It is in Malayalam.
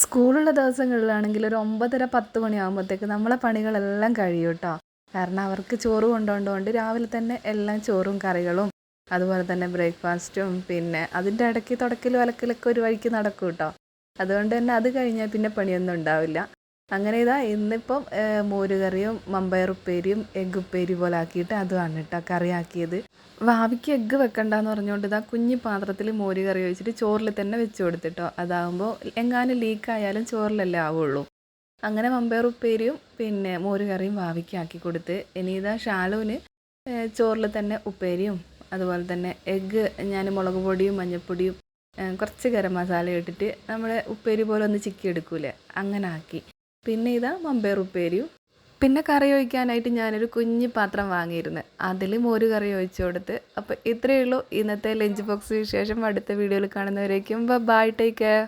സ്കൂളുള്ള ദിവസങ്ങളിലാണെങ്കിൽ ഒരു 9:30-10 മണിയാകുമ്പോഴത്തേക്ക് നമ്മളെ പണികളെല്ലാം കഴിയും കേട്ടോ. കാരണം അവർക്ക് ചോറ് കൊണ്ടുപോകേണ്ടതുകൊണ്ട് രാവിലെ തന്നെ എല്ലാം ചോറും കറികളും അതുപോലെ തന്നെ ബ്രേക്ക്ഫാസ്റ്റും പിന്നെ അതിൻ്റെ ഇടയ്ക്ക് തുടക്കലും അലക്കലൊക്കെ ഒരു വഴിക്ക് നടക്കും കേട്ടോ. അതുകൊണ്ട് തന്നെ അത് കഴിഞ്ഞാൽ പിന്നെ പണിയൊന്നും ഉണ്ടാവില്ല. അങ്ങനെ ഇന്നിപ്പം മോരുകറിയും മമ്പയർ ഉപ്പേരിയും എഗ്ഗ് ഉപ്പേരി പോലെ ആക്കിയിട്ട് അതുമാണ് കേട്ടോ കറിയാക്കിയത്. ഭാവിക്ക് എഗ്ഗ് വെക്കണ്ടെന്ന് പറഞ്ഞുകൊണ്ട് കുഞ്ഞി പാത്രത്തിൽ മോര് കറി ഒഴിച്ചിട്ട് ചോറിൽ തന്നെ വെച്ച് കൊടുത്തിട്ടോ. അതാകുമ്പോൾ എങ്ങാനും ലീക്കായാലും ചോറിലല്ലേ ആവുള്ളൂ. അങ്ങനെ മമ്പയർ ഉപ്പേരിയും പിന്നെ മോര് കറിയും ഭാവിക്ക് ആക്കി കൊടുത്ത്. ഇനി ഷാലുവിന് ചോറിൽ തന്നെ ഉപ്പേരിയും അതുപോലെ തന്നെ എഗ്ഗ് ഞാൻ മുളക് പൊടിയും മഞ്ഞൾപ്പൊടിയും കുറച്ച് ഗരം മസാല ഇട്ടിട്ട് നമ്മുടെ ഉപ്പേരി പോലെ ഒന്ന് ചിക്കി എടുക്കൂലേ, അങ്ങനെ ആക്കി. പിന്നെ മമ്പയർ ഉപ്പേരിയും. പിന്നെ കറി ഒഴിക്കാനായിട്ട് ഞാനൊരു കുഞ്ഞി പാത്രം വാങ്ങിയിരുന്നു, അതിൽ മോര് കറി ഒഴിച്ചു കൊടുത്ത്. അപ്പോൾ ഇത്രയേ ഉള്ളൂ ഇന്നത്തെ ലഞ്ച് ബോക്സ് വിശേഷം. അടുത്ത വീഡിയോയിൽ കാണുന്നവരേക്കും ബൈ, ടേക്ക് കെയർ.